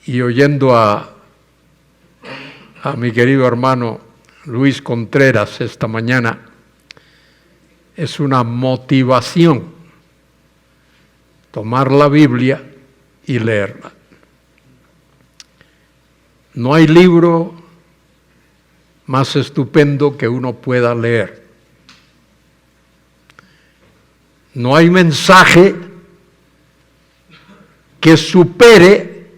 y oyendo a mi querido hermano Luis Contreras esta mañana, es una motivación tomar la Biblia y leerla. No hay libro más estupendo que uno pueda leer. No hay mensaje que supere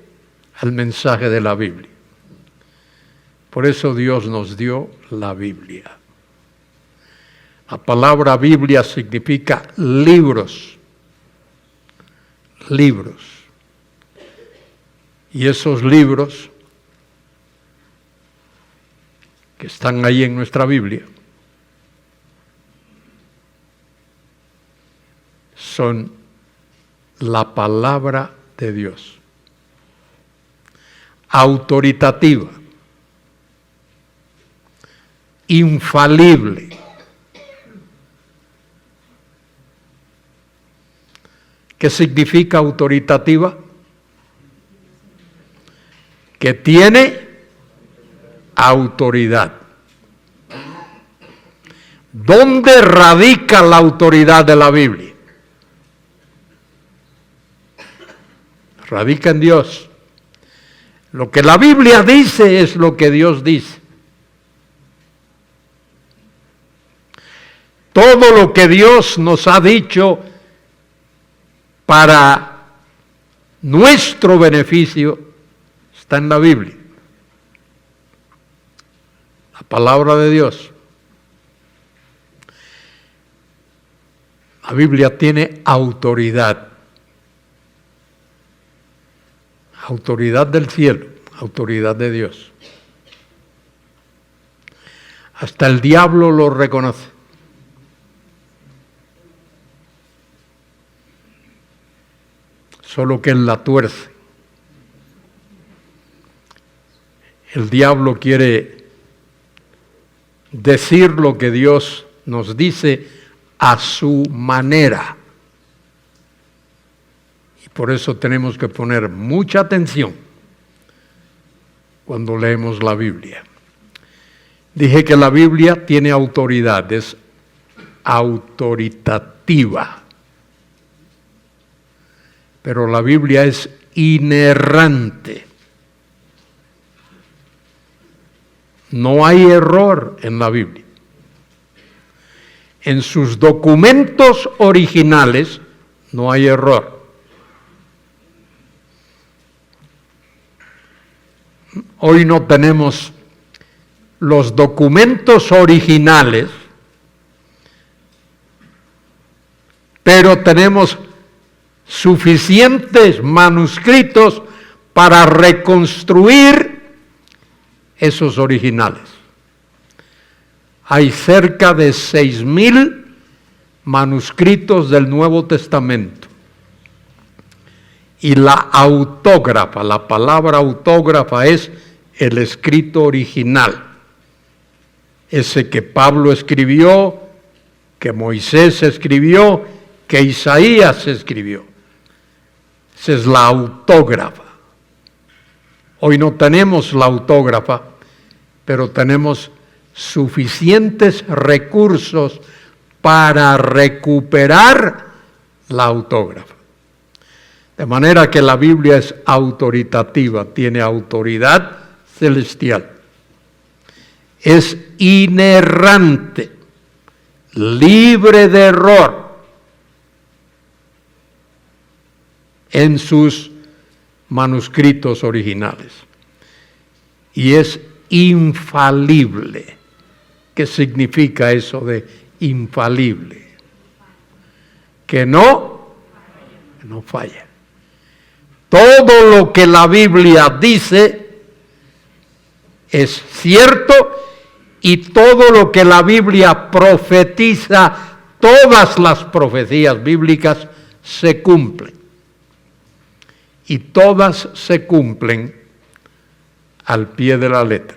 al mensaje de la Biblia. Por eso Dios nos dio la Biblia. La palabra Biblia significa libros. Libros. Y esos libros que están ahí en nuestra Biblia son la palabra de Dios, autoritativa, infalible. ¿Qué significa autoritativa? Que tiene autoridad. ¿Dónde radica la autoridad de la Biblia? Radica en Dios. Lo que la Biblia dice es lo que Dios dice. Todo lo que Dios nos ha dicho para nuestro beneficio está en la Biblia. La palabra de Dios. La Biblia tiene autoridad. Autoridad del cielo, autoridad de Dios. Hasta el diablo lo reconoce. Solo que él la tuerce. El diablo quiere decir lo que Dios nos dice a su manera. Y por eso tenemos que poner mucha atención cuando leemos la Biblia. Dije que la Biblia tiene autoridad, es autoritativa. Pero la Biblia es inerrante. No hay error en la Biblia. En sus documentos originales no hay error. Hoy no tenemos los documentos originales, pero tenemos suficientes manuscritos para reconstruir esos originales. Hay cerca de 6,000 manuscritos del Nuevo Testamento. Y la autógrafa, la palabra autógrafa es el escrito original. Ese que Pablo escribió, que Moisés escribió, que Isaías escribió. Esa es la autógrafa. Hoy no tenemos la autógrafa, pero tenemos suficientes recursos para recuperar la autógrafa. De manera que la Biblia es autoritativa, tiene autoridad celestial. Es inerrante, libre de error en sus manuscritos originales. Y es infalible. ¿Qué significa eso de infalible? Que no falla. Todo lo que la Biblia dice es cierto y todo lo que la Biblia profetiza, todas las profecías bíblicas se cumplen. Y todas se cumplen al pie de la letra.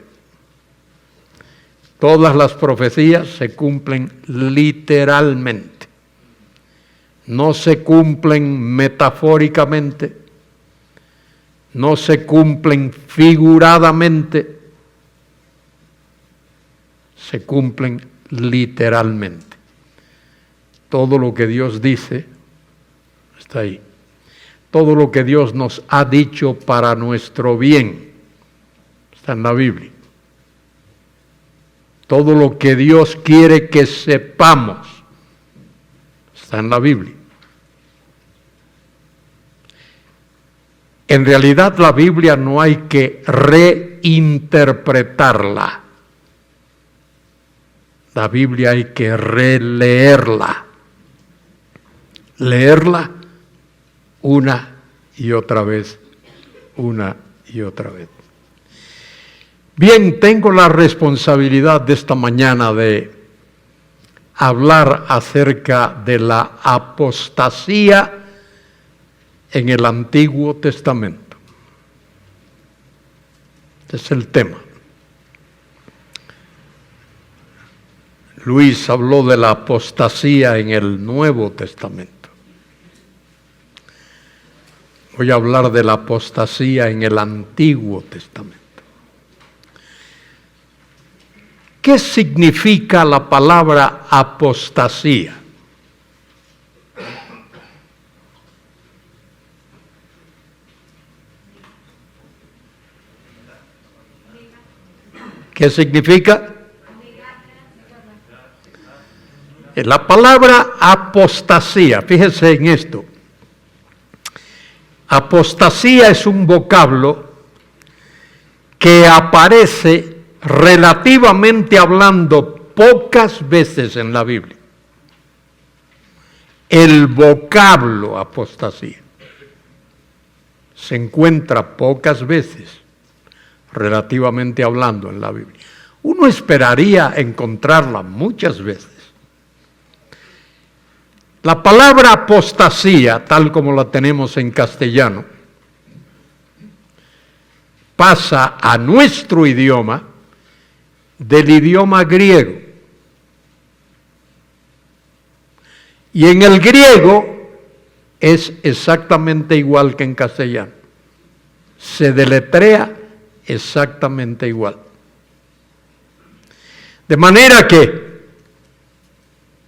Todas las profecías se cumplen literalmente. No se cumplen metafóricamente, no se cumplen figuradamente, se cumplen literalmente. Todo lo que Dios dice está ahí. Todo lo que Dios nos ha dicho para nuestro bien está en la Biblia. Todo lo que Dios quiere que sepamos está en la Biblia. En realidad la Biblia no hay que reinterpretarla. La Biblia hay que releerla. Leerla una y otra vez, una y otra vez. Bien, tengo la responsabilidad de esta mañana de hablar acerca de la apostasía en el Antiguo Testamento. Este es el tema. Luis habló de la apostasía en el Nuevo Testamento. Voy a hablar de la apostasía en el Antiguo Testamento. ¿Qué significa la palabra apostasía? ¿Qué significa? La palabra apostasía, fíjese en esto. Apostasía es un vocablo que aparece relativamente hablando pocas veces en la Biblia. El vocablo apostasía se encuentra pocas veces, relativamente hablando, en la Biblia. Uno esperaría encontrarla muchas veces. La palabra apostasía, tal como la tenemos en castellano, pasa a nuestro idioma del idioma griego. Y en el griego es exactamente igual que en castellano. Se deletrea exactamente igual. De manera que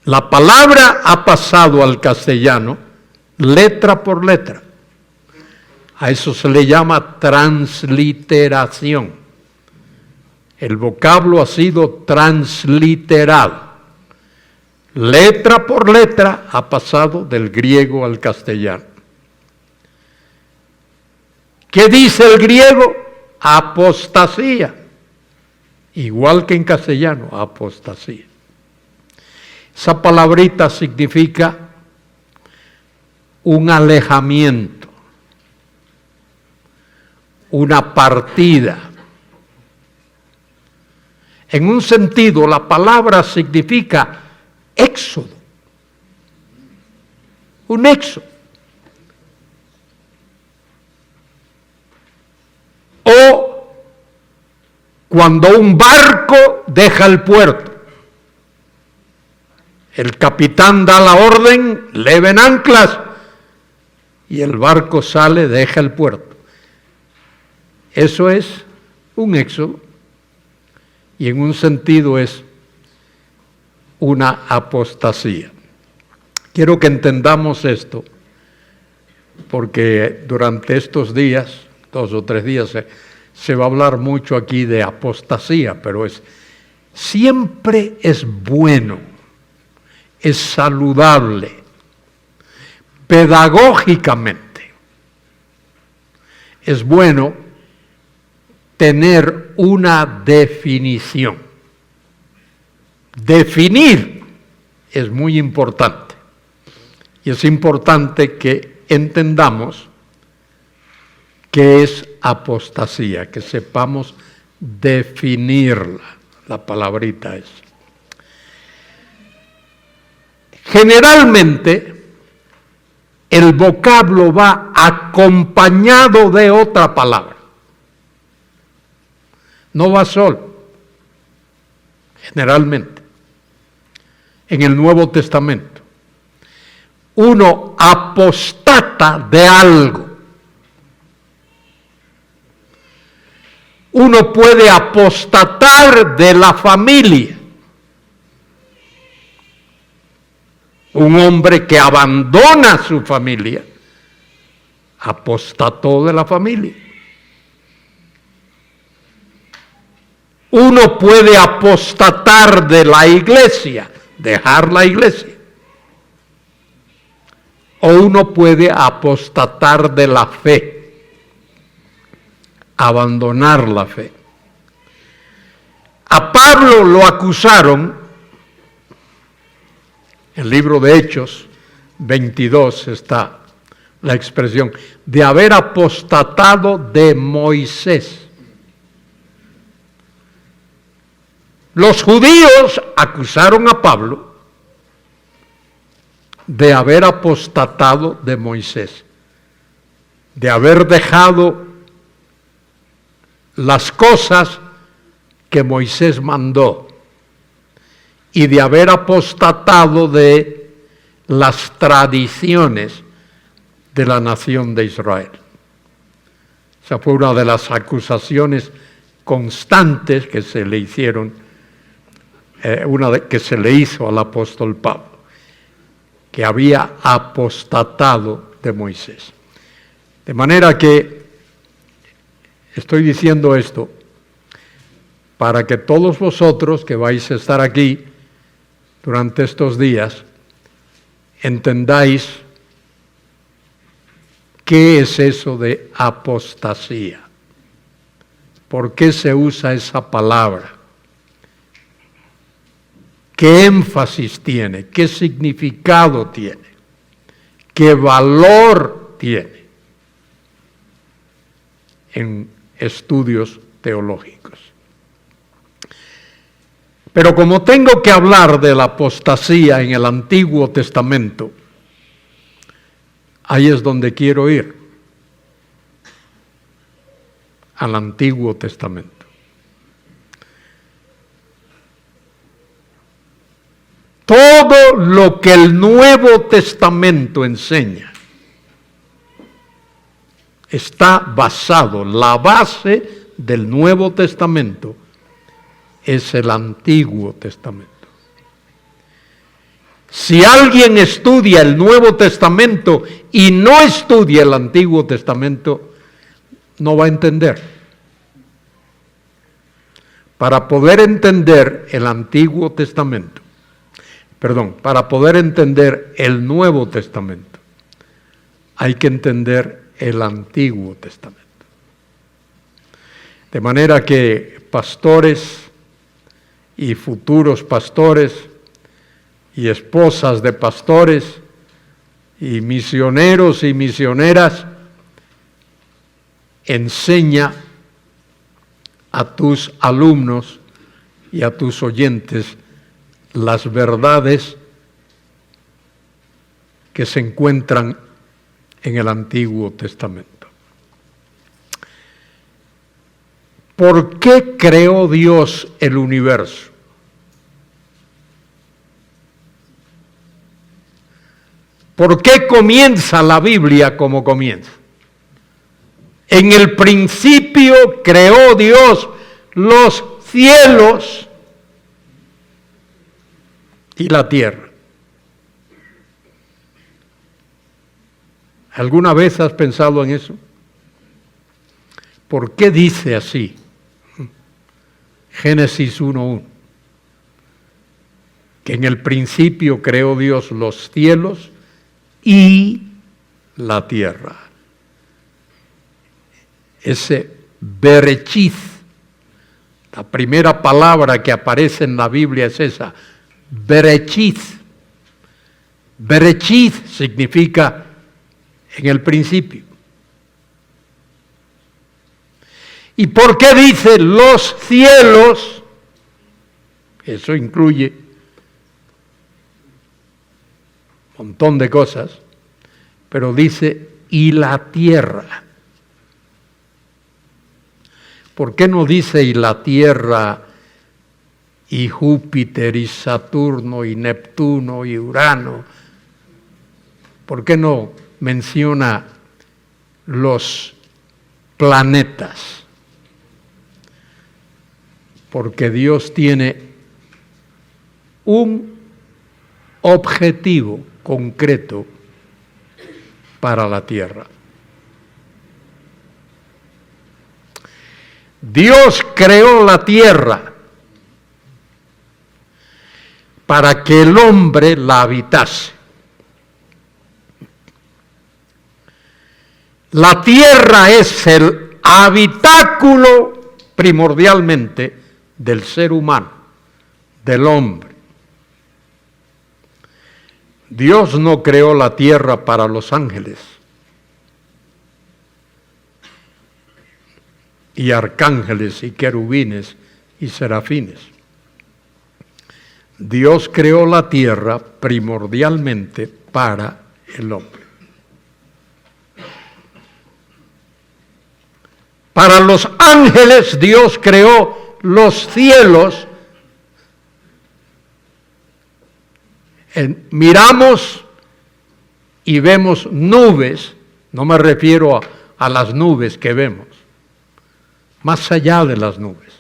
la palabra ha pasado al castellano letra por letra. A eso se le llama transliteración. El vocablo ha sido transliterado. Letra por letra ha pasado del griego al castellano. ¿Qué dice el griego? Apostasía. Igual que en castellano, apostasía. Esa palabrita significa un alejamiento, una partida. En un sentido, la palabra significa éxodo, un éxodo. O cuando un barco deja el puerto. El capitán da la orden, leven anclas, y el barco sale, deja el puerto. Eso es un éxodo, y en un sentido es una apostasía. Quiero que entendamos esto, porque durante estos días, 2 o 3 días, se va a hablar mucho aquí de apostasía, pero siempre es bueno, es saludable, pedagógicamente. Es bueno tener una definición. Definir es muy importante. Y es importante que entendamos qué es apostasía, que sepamos definirla. La palabrita es. Generalmente, el vocablo va acompañado de otra palabra. No va solo. Generalmente. En el Nuevo Testamento. Uno apostata de algo. Uno puede apostatar de la familia. Un hombre que abandona a su familia, apostató de la familia. Uno puede apostatar de la iglesia, dejar la iglesia. O uno puede apostatar de la fe, abandonar la fe. A Pablo lo acusaron, en el libro de Hechos 22 está la expresión, de haber apostatado de Moisés. Los judíos acusaron a Pablo de haber apostatado de Moisés, de haber dejado las cosas que Moisés mandó y de haber apostatado de las tradiciones de la nación de Israel. Esa fue una de las acusaciones constantes que se le hicieron, que se le hizo al apóstol Pablo, que había apostatado de Moisés. De manera que estoy diciendo esto para que todos vosotros que vais a estar aquí durante estos días entendáis qué es eso de apostasía, por qué se usa esa palabra, qué énfasis tiene, qué significado tiene, qué valor tiene en estudios teológicos. Pero como tengo que hablar de la apostasía en el Antiguo Testamento, ahí es donde quiero ir, al Antiguo Testamento. Todo lo que el Nuevo Testamento enseña está basado, la base del Nuevo Testamento es el Antiguo Testamento. Si alguien estudia el Nuevo Testamento y no estudia el Antiguo Testamento, no va a entender. Para poder entender el Antiguo Testamento, para poder entender el Nuevo Testamento, hay que entender el Antiguo Testamento. De manera que pastores y futuros pastores y esposas de pastores y misioneros y misioneras, enseña a tus alumnos y a tus oyentes las verdades que se encuentran en el Antiguo Testamento. ¿Por qué creó Dios el universo? ¿Por qué comienza la Biblia como comienza? En el principio creó Dios los cielos y la tierra. ¿Alguna vez has pensado en eso? ¿Por qué dice así? Génesis 1:1. Que en el principio creó Dios los cielos y la tierra. Ese Berechith, la primera palabra que aparece en la Biblia es esa, Berechith. Berechith significa en el principio. ¿Y por qué dice los cielos? Eso incluye un montón de cosas, pero dice y la tierra. ¿Por qué no dice y la tierra y Júpiter y Saturno y Neptuno y Urano? ¿Por qué no menciona los planetas? Porque Dios tiene un objetivo concreto para la tierra. Dios creó la tierra para que el hombre la habitase. La tierra es el habitáculo primordialmente del ser humano, del hombre. Dios no creó la tierra para los ángeles y arcángeles y querubines y serafines. Dios creó la tierra primordialmente para el hombre. Para los ángeles Dios creó los cielos. Miramos y vemos nubes, no me refiero a las nubes que vemos, más allá de las nubes.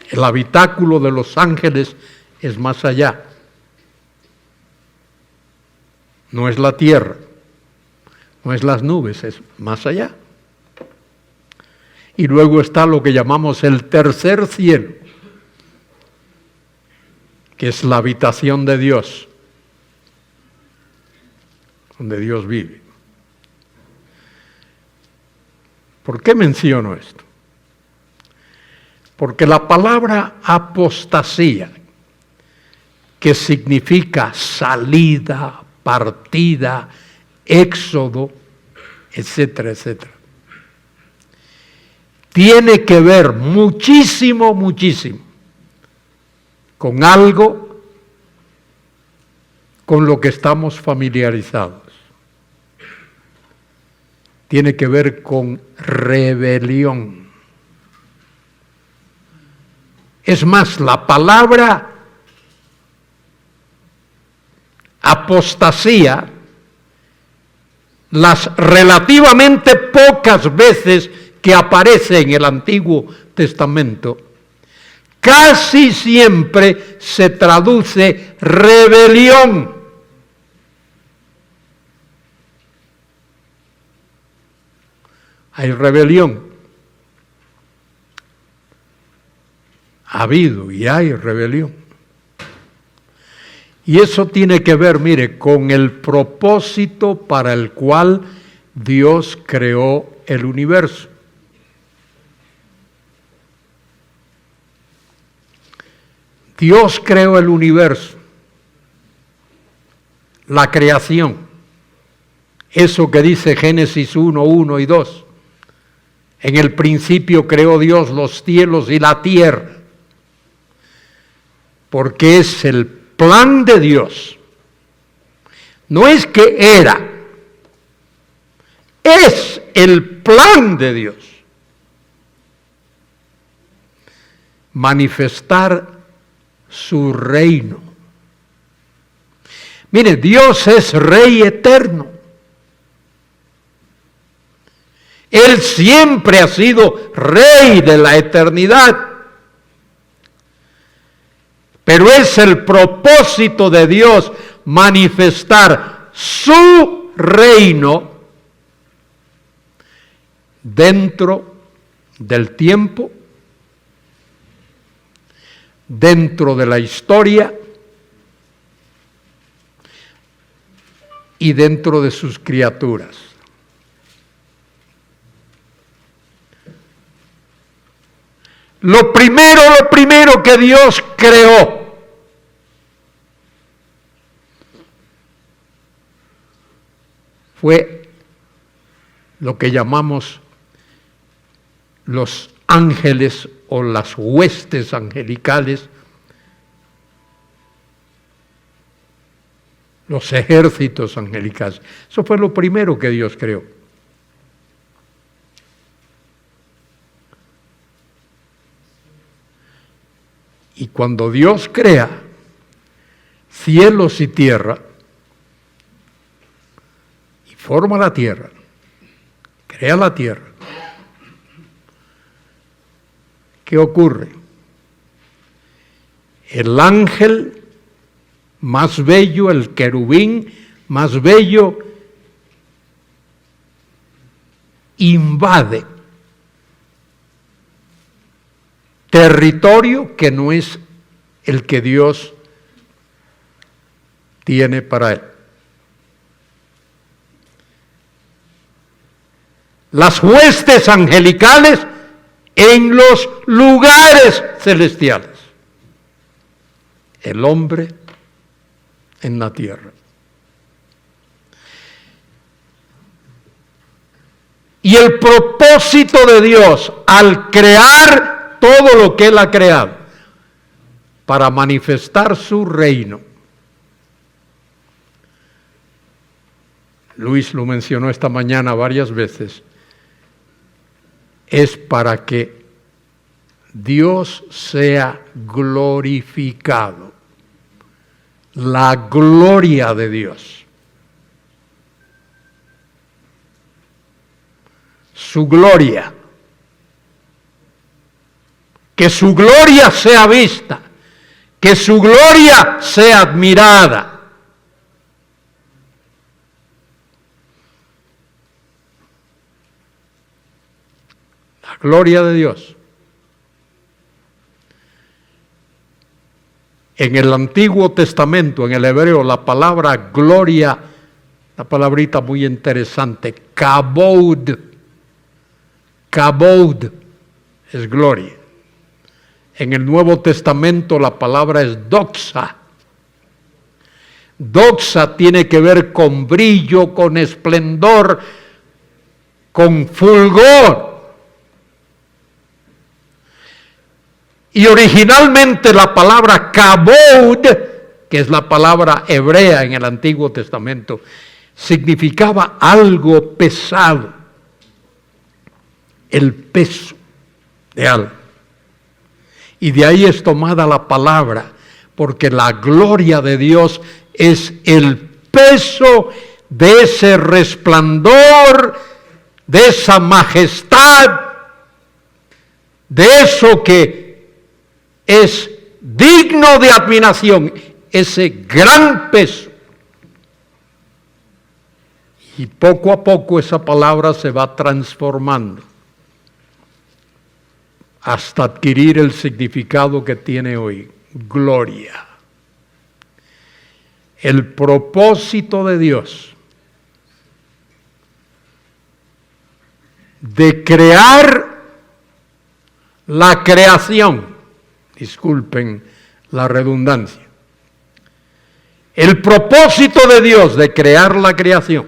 El habitáculo de los ángeles es más allá. No es la tierra, no es las nubes, es más allá. Y luego está lo que llamamos el tercer cielo, que es la habitación de Dios, donde Dios vive. ¿Por qué menciono esto? Porque la palabra apostasía, que significa salida, partida, éxodo, etcétera, etcétera, tiene que ver muchísimo, muchísimo con algo con lo que estamos familiarizados. Tiene que ver con rebelión. Es más, la palabra apostasía, las relativamente pocas veces que aparece en el Antiguo Testamento, casi siempre se traduce rebelión. Hay rebelión. Ha habido y hay rebelión. Y eso tiene que ver, mire, con el propósito para el cual Dios creó el universo. Dios creó el universo, la creación, eso que dice Génesis 1, 1 y 2. En el principio creó Dios los cielos y la tierra, porque es el plan de Dios. No es que era, es el plan de Dios. Manifestar su reino. Mire, Dios es Rey eterno. Él siempre ha sido Rey de la eternidad. Pero es el propósito de Dios manifestar su reino dentro del tiempo, dentro de la historia y dentro de sus criaturas. Lo primero que Dios creó fue lo que llamamos los ángeles o las huestes angelicales, los ejércitos angelicales. Eso fue lo primero que Dios creó. Y cuando Dios crea cielos y tierra, y forma la tierra, crea la tierra, ¿qué ocurre? El ángel más bello, el querubín más bello, invade territorio que no es el que Dios tiene para él. Las huestes angelicales en los lugares celestiales. El hombre en la tierra. Y el propósito de Dios al crear todo lo que Él ha creado para manifestar su reino. Luis lo mencionó esta mañana varias veces. Es para que Dios sea glorificado. La gloria de Dios. Su gloria. Que su gloria sea vista. Que su gloria sea admirada. La gloria de Dios. En el Antiguo Testamento, en el hebreo, la palabra gloria, una palabrita muy interesante, kabod. Kabod es gloria. En el Nuevo Testamento la palabra es doxa. Doxa tiene que ver con brillo, con esplendor, con fulgor. Y originalmente la palabra kabod, que es la palabra hebrea en el Antiguo Testamento, significaba algo pesado, el peso de algo. Y de ahí es tomada la palabra, porque la gloria de Dios es el peso de ese resplandor, de esa majestad, de eso que es digno de admiración, ese gran peso. Y poco a poco esa palabra se va transformando hasta adquirir el significado que tiene hoy, gloria. El propósito de Dios de crear la creación, disculpen la redundancia, el propósito de Dios de crear la creación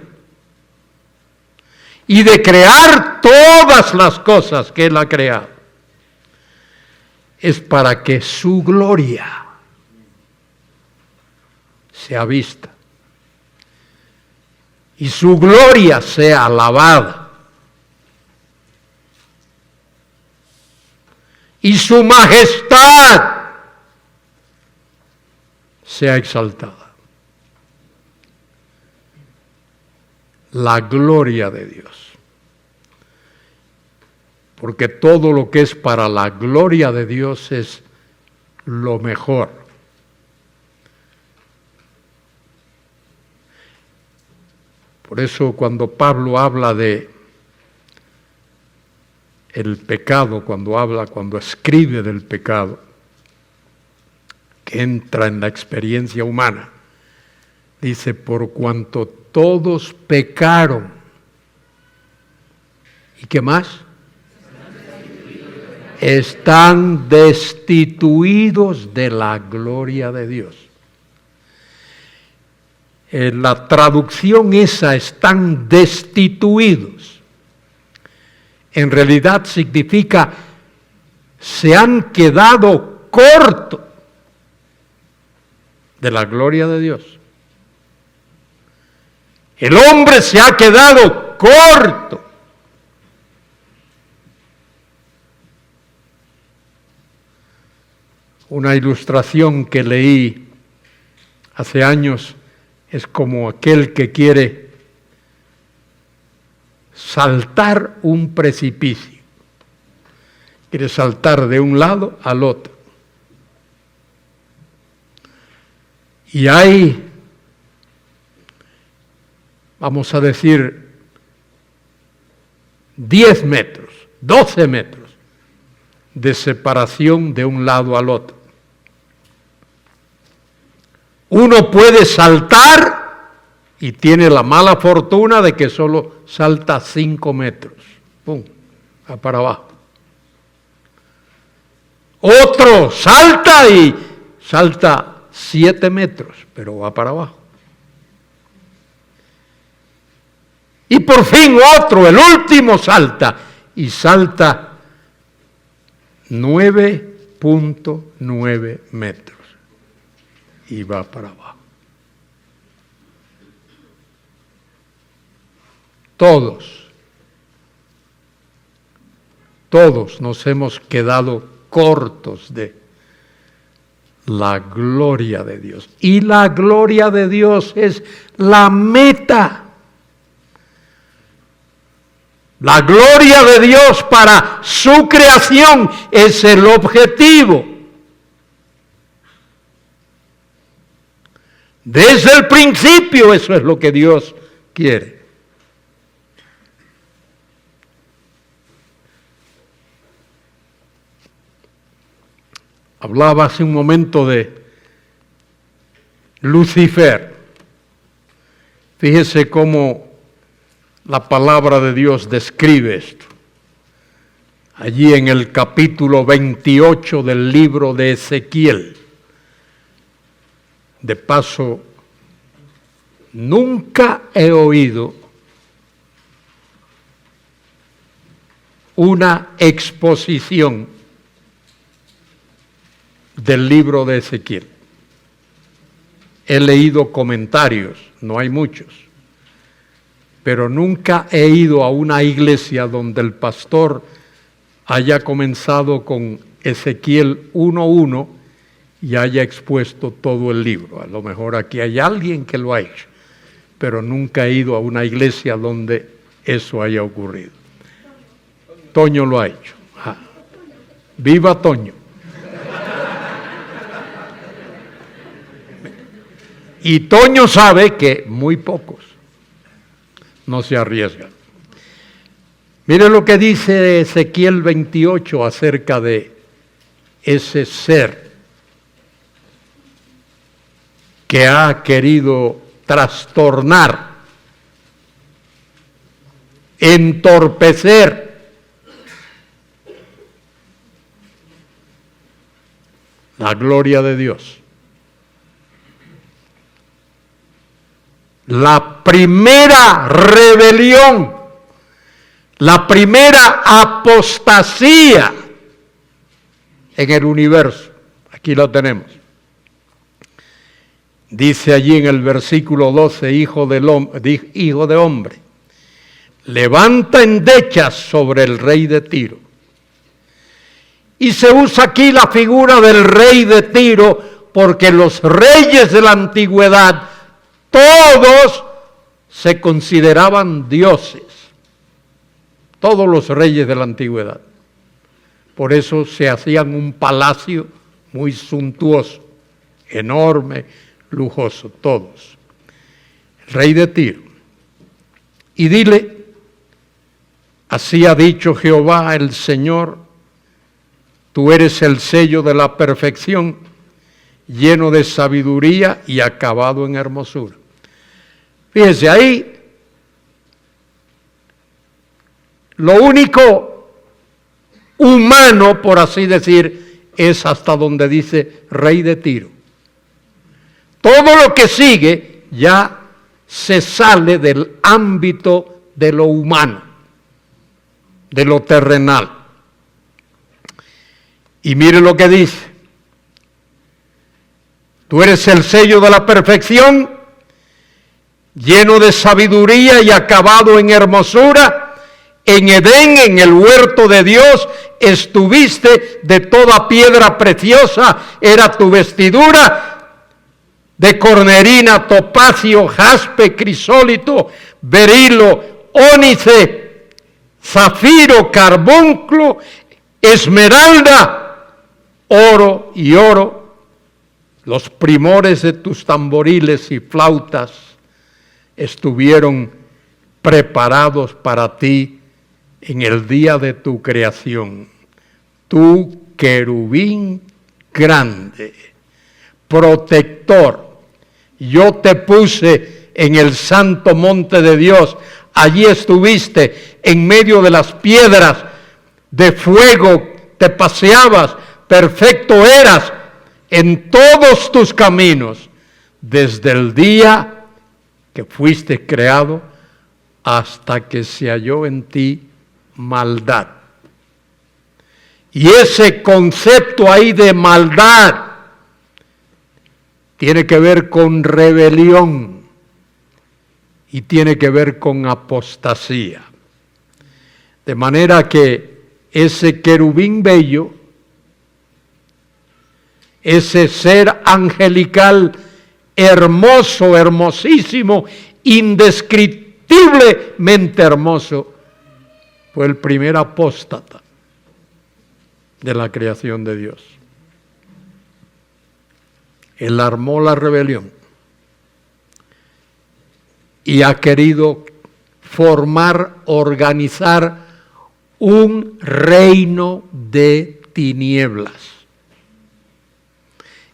y de crear todas las cosas que Él ha creado es para que su gloria sea vista y su gloria sea alabada y su majestad sea exaltada. La gloria de Dios. Porque todo lo que es para la gloria de Dios es lo mejor. Por eso cuando Pablo habla de el pecado, cuando escribe del pecado, que entra en la experiencia humana, dice, por cuanto todos pecaron. ¿Y qué más? Están destituidos de la gloria de Dios. En la traducción esa, están destituidos, en realidad significa se han quedado cortos de la gloria de Dios. El hombre se ha quedado corto. Una ilustración que leí hace años es como aquel que quiere saltar un precipicio Quiere saltar de un lado al otro. Y hay, vamos a decir, 10 metros, 12 metros de separación de un lado al otro. Uno puede saltar y tiene la mala fortuna de que solo salta 5 metros. ¡Pum! Va para abajo. Otro salta y salta 7 metros, pero va para abajo. Y por fin otro, el último, salta y salta 9.9 metros y va para abajo. Todos nos hemos quedado cortos de la gloria de Dios. Y la gloria de Dios es la meta. La gloria de Dios para su creación es el objetivo. Desde el principio eso es lo que Dios quiere. Hablaba hace un momento de Lucifer. Fíjese cómo la palabra de Dios describe esto. Allí en el capítulo 28 del libro de Ezequiel. De paso, nunca he oído una exposición del libro de Ezequiel. He leído comentarios, no hay muchos, pero nunca he ido a una iglesia donde el pastor haya comenzado con Ezequiel 1:1 y haya expuesto todo el libro. A lo mejor aquí hay alguien que lo ha hecho, pero nunca he ido a una iglesia donde eso haya ocurrido. Toño lo ha hecho. ¡Viva Toño! Y Toño sabe que muy pocos no se arriesgan. Mire lo que dice Ezequiel 28 acerca de ese ser que ha querido trastornar, entorpecer la gloria de Dios. La primera rebelión, la primera apostasía en el universo. Aquí lo tenemos. Dice allí en el versículo 12, hijo de hombre, levanta endechas sobre el rey de Tiro. Y se usa aquí la figura del rey de Tiro porque los reyes de la antigüedad todos se consideraban dioses, todos los reyes de la antigüedad. Por eso se hacían un palacio muy suntuoso, enorme, lujoso, todos. El rey de Tiro. Y dile, así ha dicho Jehová el Señor, tú eres el sello de la perfección, lleno de sabiduría y acabado en hermosura. Fíjense ahí, lo único humano, por así decir, es hasta donde dice rey de Tiro. Todo lo que sigue ya se sale del ámbito de lo humano, de lo terrenal. Y mire lo que dice. Tú eres el sello de la perfección, lleno de sabiduría y acabado en hermosura. En Edén, en el huerto de Dios, estuviste, de toda piedra preciosa era tu vestidura, de cornerina, topacio, jaspe, crisólito, berilo, ónice, zafiro, carbunclo, esmeralda, oro y oro, los primores de tus tamboriles y flautas estuvieron preparados para ti en el día de tu creación. Tú, querubín grande, protector, yo te puse en el santo monte de Dios. Allí estuviste en medio de las piedras de fuego, te paseabas, perfecto eras en todos tus caminos, desde el día que fuiste creado hasta que se halló en ti maldad. Y ese concepto ahí de maldad tiene que ver con rebelión y tiene que ver con apostasía. De manera que ese querubín bello, ese ser angelical hermoso, hermosísimo, indescriptiblemente hermoso, fue el primer apóstata de la creación de Dios. Él armó la rebelión y ha querido formar, organizar un reino de tinieblas.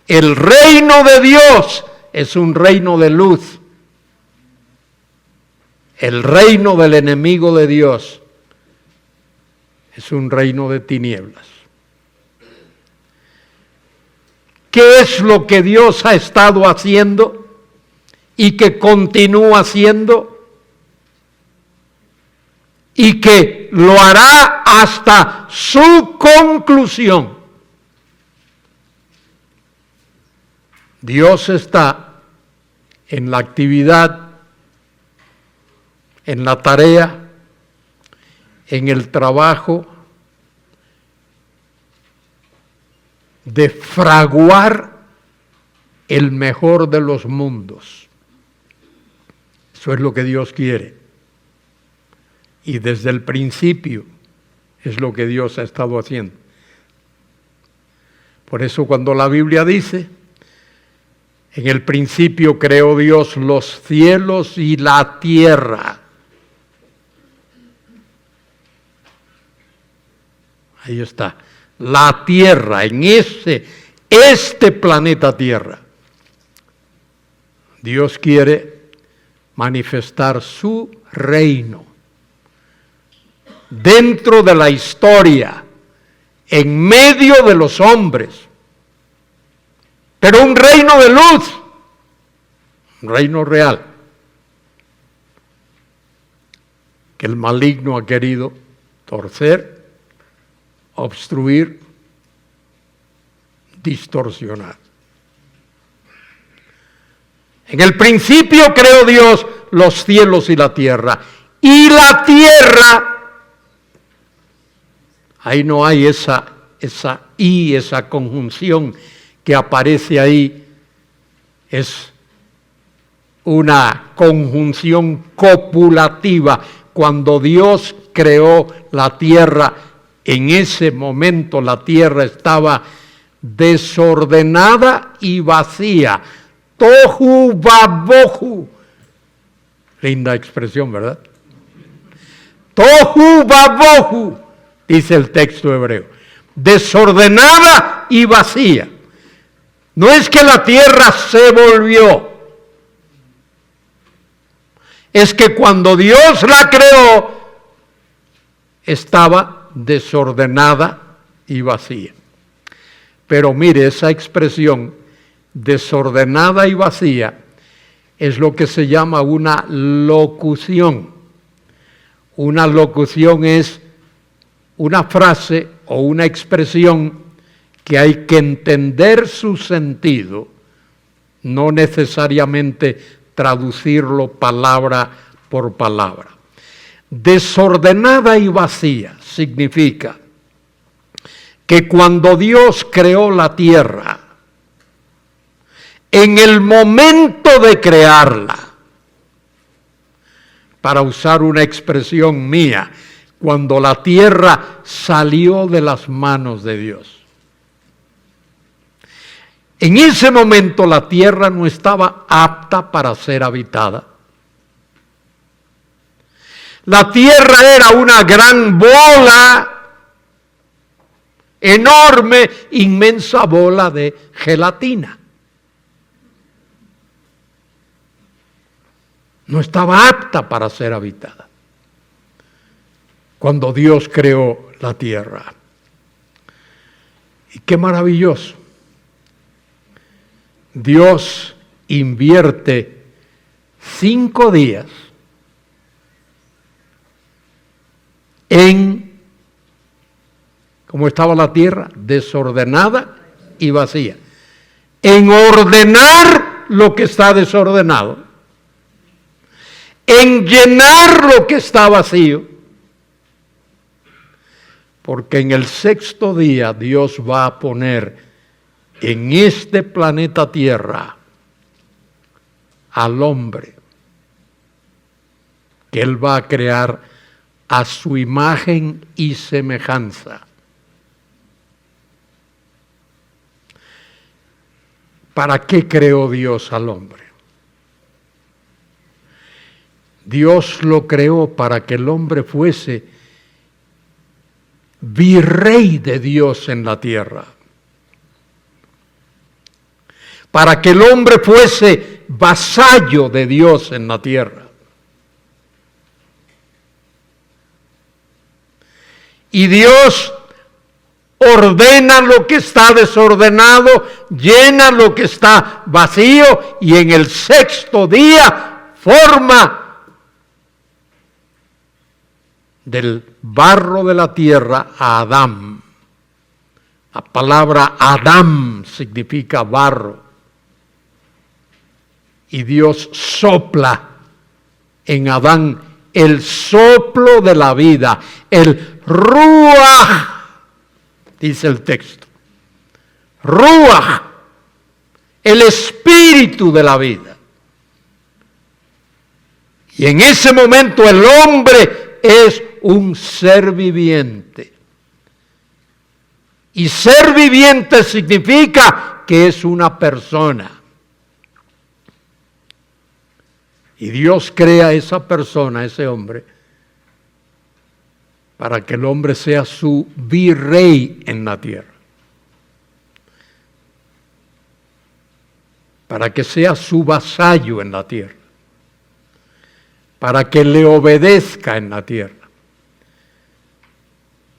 El reino de Dios es un reino de luz. El reino del enemigo de Dios es un reino de tinieblas. ¿Qué es lo que Dios ha estado haciendo y que continúa haciendo y que lo hará hasta su conclusión? Dios está en la actividad, en la tarea, en el trabajo de fraguar el mejor de los mundos. Eso es lo que Dios quiere. Y desde el principio es lo que Dios ha estado haciendo. Por eso cuando la Biblia dice, en el principio creó Dios los cielos y la tierra. Ahí está. La tierra, en este planeta Tierra. Dios quiere manifestar su reino dentro de la historia, en medio de los hombres. Pero un reino de luz, un reino real, que el maligno ha querido torcer, obstruir, distorsionar. En el principio creó Dios los cielos y la tierra. Y la tierra, ahí no hay esa conjunción que aparece ahí, es una conjunción copulativa. Cuando Dios creó la tierra, en ese momento la tierra estaba desordenada y vacía. Tohu babohu. Linda expresión, ¿verdad? Tohu babohu, dice el texto hebreo. Desordenada y vacía. No es que la tierra se volvió. Es que cuando Dios la creó, estaba desordenada y vacía. Pero mire, esa expresión desordenada y vacía es lo que se llama una locución. Una locución es una frase o una expresión que hay que entender su sentido, no necesariamente traducirlo palabra por palabra. Desordenada y vacía significa que cuando Dios creó la tierra, en el momento de crearla, para usar una expresión mía, cuando la tierra salió de las manos de Dios. En ese momento la tierra no estaba apta para ser habitada. La tierra era una gran bola, enorme, inmensa bola de gelatina. No estaba apta para ser habitada cuando Dios creó la tierra. Y qué maravilloso. Dios invierte 5 días en cómo estaba la tierra, desordenada y vacía, en ordenar lo que está desordenado, en llenar lo que está vacío, porque en el 6º día Dios va a poner en este planeta Tierra al hombre que Él va a crear a su imagen y semejanza. ¿Para qué creó Dios al hombre? Dios lo creó para que el hombre fuese virrey de Dios en la tierra. Para que el hombre fuese vasallo de Dios en la tierra. Y Dios ordena lo que está desordenado, llena lo que está vacío, y en el 6º día forma del barro de la tierra a Adán. La palabra Adán significa barro. Y Dios sopla en Adán el soplo de la vida, el ruaj, dice el texto. Ruaj, el espíritu de la vida. Y en ese momento el hombre es un ser viviente. Y ser viviente significa que es una persona. Y Dios crea a esa persona, ese hombre, para que el hombre sea su virrey en la tierra. Para que sea su vasallo en la tierra. Para que le obedezca en la tierra.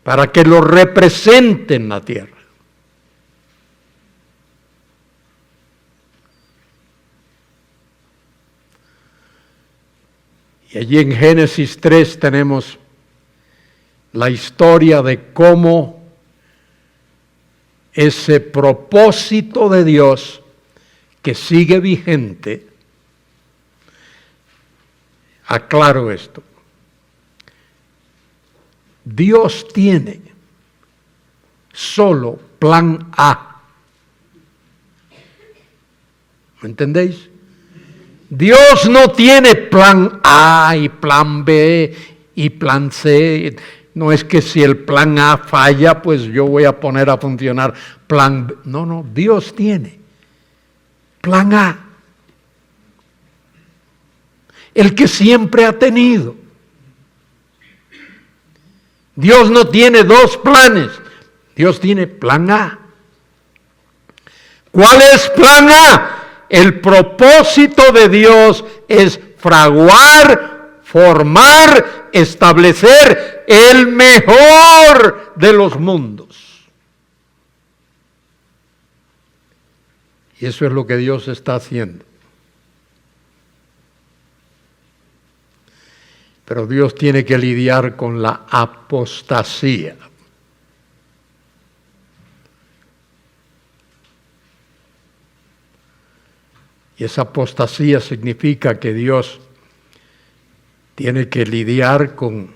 Para que lo represente en la tierra. Y allí en Génesis 3 tenemos la historia de cómo ese propósito de Dios que sigue vigente. Aclaro esto. Dios tiene solo plan A. ¿Me entendéis? Dios no tiene plan A y plan B y plan C. No es que si el plan A falla, pues yo voy a poner a funcionar plan B. No, Dios tiene plan A. El que siempre ha tenido. Dios no tiene 2 planes. Dios tiene plan A. ¿Cuál es plan A? El propósito de Dios es fraguar, formar, establecer el mejor de los mundos. Y eso es lo que Dios está haciendo. Pero Dios tiene que lidiar con la apostasía. Y esa apostasía significa que Dios tiene que lidiar con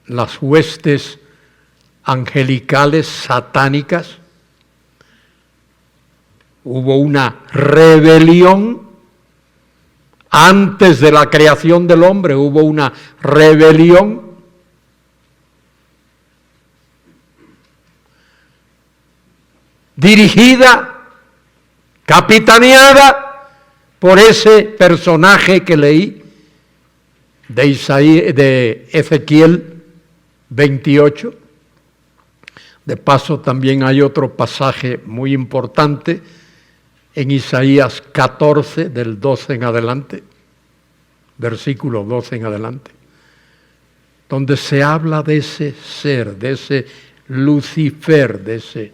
las huestes angelicales satánicas. Hubo una rebelión Antes de la creación del hombre hubo una rebelión. Dirigida, capitaneada por ese personaje que leí de Ezequiel 28. De paso, también hay otro pasaje muy importante en Isaías 14, del 12 en adelante, versículo 12 en adelante, donde se habla de ese ser, de ese Lucifer, de ese...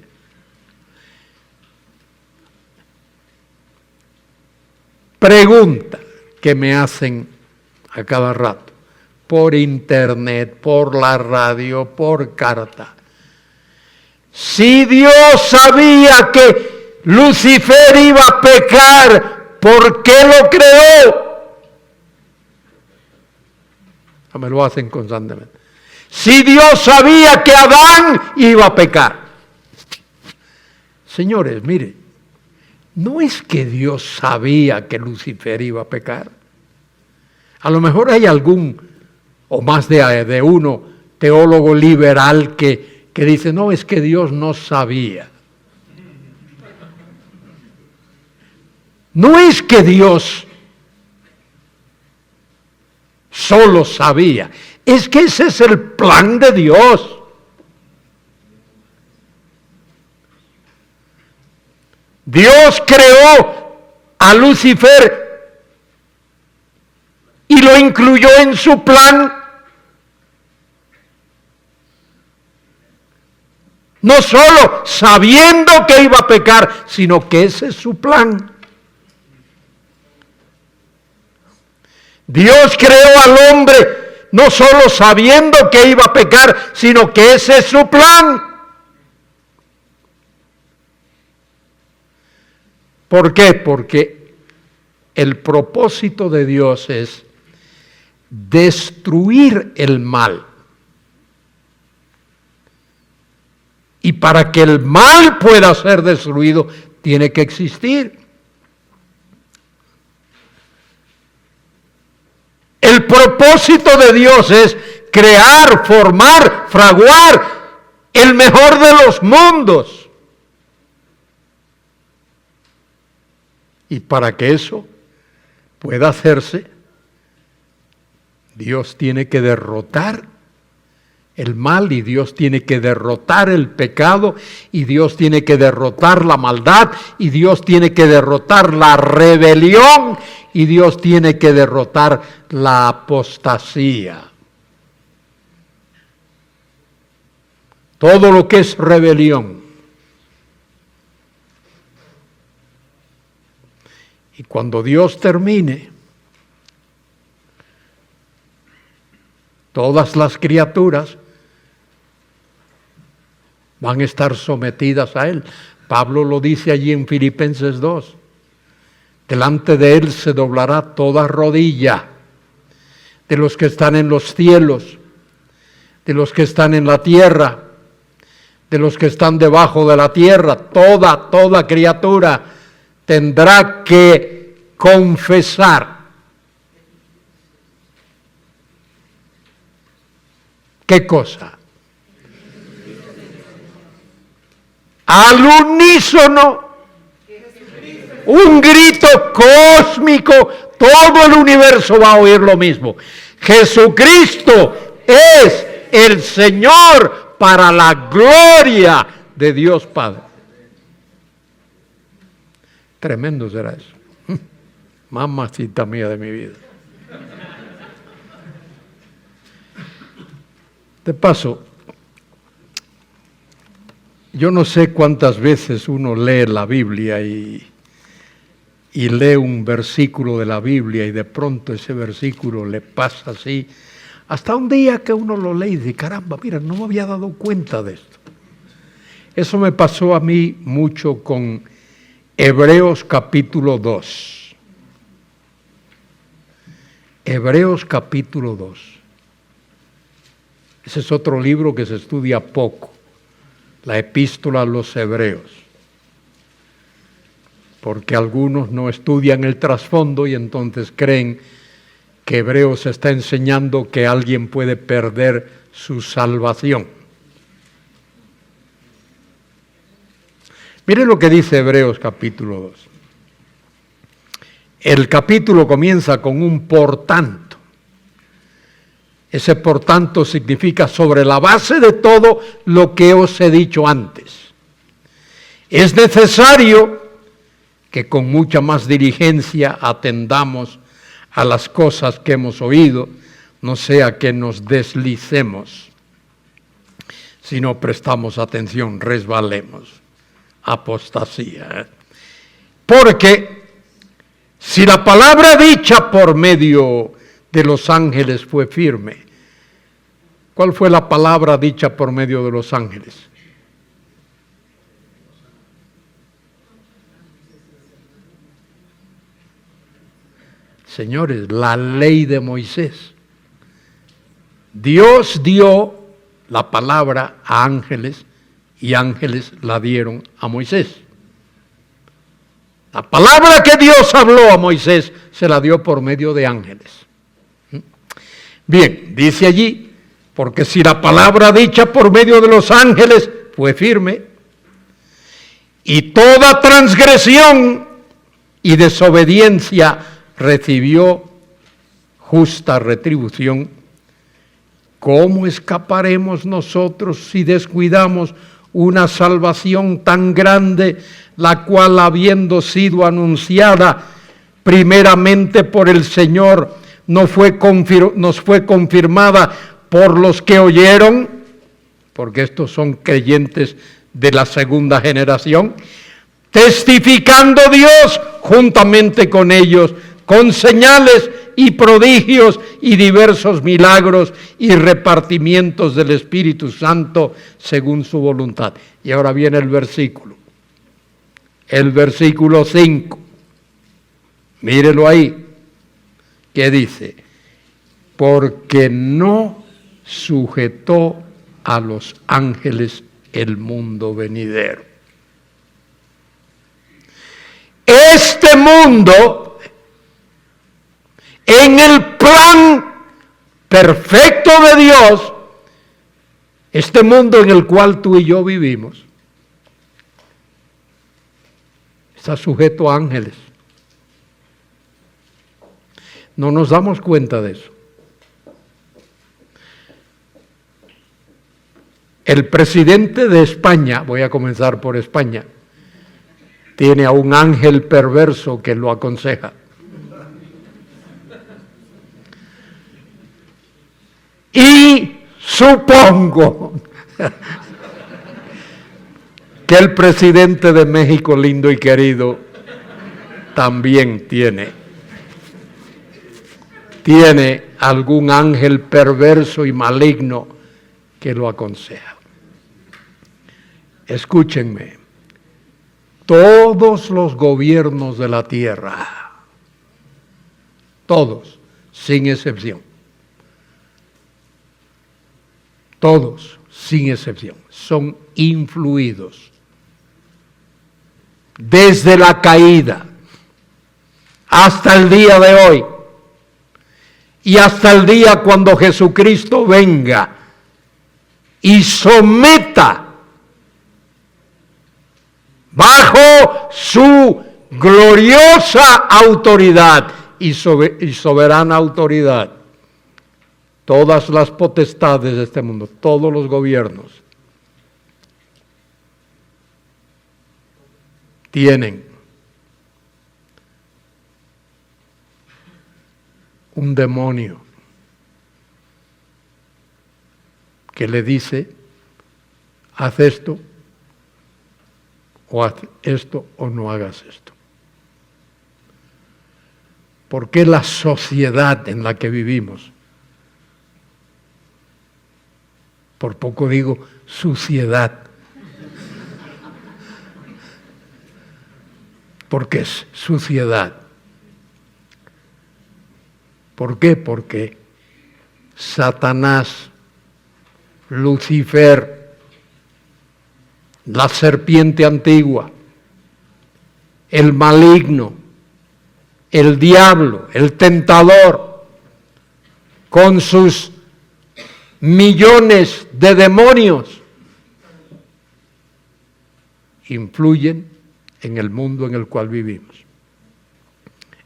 Pregunta que me hacen a cada rato, por internet, por la radio, por carta. Si Dios sabía que Lucifer iba a pecar, ¿por qué lo creó? Me lo hacen constantemente. Si Dios sabía que Adán iba a pecar. Señores, mire, no es que Dios sabía que Lucifer iba a pecar. A lo mejor hay algún, o más de uno, teólogo liberal que dice, no, es que Dios no sabía. No es que Dios solo sabía, es que ese es el plan de Dios. Dios creó a Lucifer y lo incluyó en su plan. No solo sabiendo que iba a pecar, sino que ese es su plan. Dios creó al hombre no solo sabiendo que iba a pecar, sino que ese es su plan. ¿Por qué? Porque el propósito de Dios es destruir el mal. Y para que el mal pueda ser destruido, tiene que existir. El propósito de Dios es crear, formar, fraguar el mejor de los mundos. Y para que eso pueda hacerse, Dios tiene que derrotar el mal, y Dios tiene que derrotar el pecado, y Dios tiene que derrotar la maldad, y Dios tiene que derrotar la rebelión, y Dios tiene que derrotar la apostasía. Todo lo que es rebelión. Y cuando Dios termine, todas las criaturas van a estar sometidas a Él. Pablo lo dice allí en Filipenses 2. Delante de Él se doblará toda rodilla, de los que están en los cielos, de los que están en la tierra, de los que están debajo de la tierra. Toda criatura tendrá que confesar. ¿Qué cosa? Al unísono, un grito cósmico, todo el universo va a oír lo mismo. Jesucristo es el Señor para la gloria de Dios Padre. Tremendo será eso. Mamacita mía de mi vida. De paso, yo no sé cuántas veces uno lee la Biblia y lee un versículo de la Biblia y de pronto ese versículo le pasa así, hasta un día que uno lo lee y dice, caramba, mira, no me había dado cuenta de esto. Eso me pasó a mí mucho con Hebreos capítulo 2. Hebreos capítulo 2. Ese es otro libro que se estudia poco, la epístola a los Hebreos. porque algunos no estudian el trasfondo y entonces creen que Hebreos está enseñando que alguien puede perder su salvación. Mire lo que dice Hebreos capítulo 2. El capítulo comienza con un por tanto. Ese por tanto significa sobre la base de todo lo que os he dicho antes. Es necesario que con mucha más diligencia atendamos a las cosas que hemos oído, no sea que nos deslicemos. Si no prestamos atención, resbalemos. Apostasía. Porque si la palabra dicha por medio de los ángeles fue firme, ¿cuál fue la palabra dicha por medio de los ángeles? Señores, la ley de Moisés. Dios dio la palabra a ángeles y ángeles la dieron a Moisés. La palabra que Dios habló a Moisés se la dio por medio de ángeles. Bien, dice allí, porque si la palabra dicha por medio de los ángeles fue firme, y toda transgresión y desobediencia recibió justa retribución, ¿cómo escaparemos nosotros si descuidamos una salvación tan grande, la cual, habiendo sido anunciada primeramente por el Señor, nos fue confirmada por los que oyeron? Porque estos son creyentes de la segunda generación, testificando Dios juntamente con ellos, con señales y prodigios y diversos milagros y repartimientos del Espíritu Santo según su voluntad. Y ahora viene el versículo 5. Mírelo ahí, que dice: porque no sujetó a los ángeles el mundo venidero. Este mundo, en el plan perfecto de Dios, este mundo en el cual tú y yo vivimos, está sujeto a ángeles. No nos damos cuenta de eso. El presidente de España, voy a comenzar por España, tiene a un ángel perverso que lo aconseja. Y supongo que el presidente de México, lindo y querido, también tiene algún ángel perverso y maligno que lo aconseja. Escúchenme, todos los gobiernos de la tierra, todos, sin excepción, todos, sin excepción, son influidos desde la caída hasta el día de hoy y hasta el día cuando Jesucristo venga y someta bajo su gloriosa autoridad y soberana autoridad todas las potestades de este mundo, todos los gobiernos tienen un demonio que le dice: haz esto, o haz esto, o no hagas esto. ¿Por qué la sociedad en la que vivimos, por poco digo suciedad, porque es suciedad? ¿Por qué? Porque Satanás, Lucifer, la serpiente antigua, el maligno, el diablo, el tentador, con sus millones de demonios, influyen en el mundo en el cual vivimos,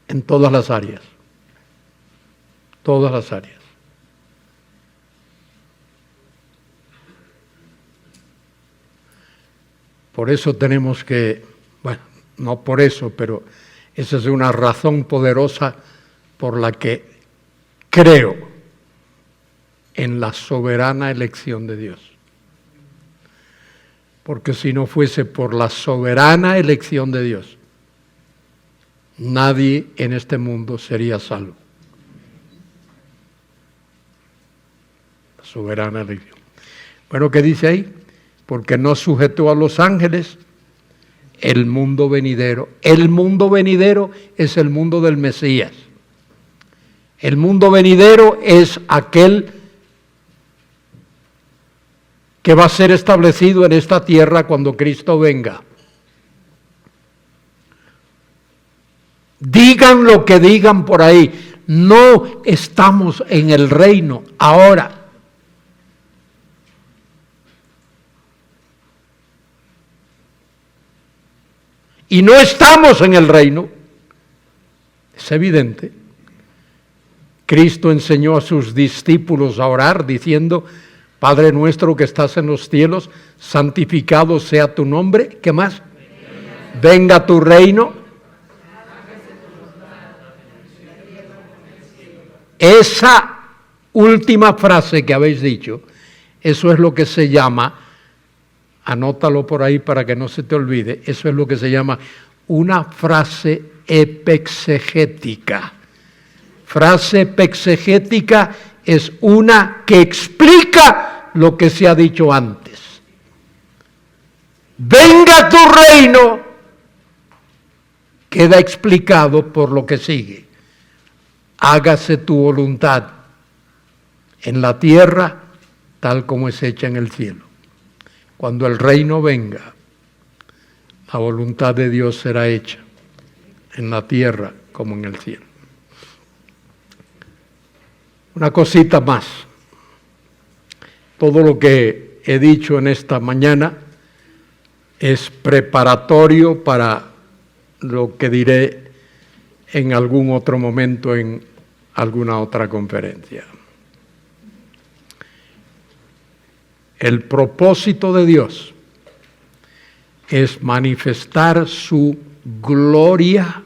en todas las áreas, todas las áreas. Por eso tenemos que, bueno, no por eso, pero esa es una razón poderosa por la que creo en la soberana elección de Dios. Porque si no fuese por la soberana elección de Dios, nadie en este mundo sería salvo. La soberana elección. Bueno, ¿qué dice ahí? Porque no sujetó a los ángeles el mundo venidero. El mundo venidero es el mundo del Mesías. El mundo venidero es aquel que va a ser establecido en esta tierra cuando Cristo venga. Digan lo que digan por ahí, no estamos en el reino ahora. Y no estamos en el reino, es evidente. Cristo enseñó a sus discípulos a orar diciendo: Padre nuestro que estás en los cielos, santificado sea tu nombre. ¿Qué más? Venga tu reino. Esa última frase que habéis dicho, eso es lo que se llama, anótalo por ahí para que no se te olvide, eso es lo que se llama una frase epexegética. Frase epexegética es una que explica lo que se ha dicho antes. Venga tu reino, queda explicado por lo que sigue. Hágase tu voluntad en la tierra tal como es hecha en el cielo. Cuando el reino venga, la voluntad de Dios será hecha en la tierra como en el cielo. Una cosita más. Todo lo que he dicho en esta mañana es preparatorio para lo que diré en algún otro momento en alguna otra conferencia. El propósito de Dios es manifestar su gloria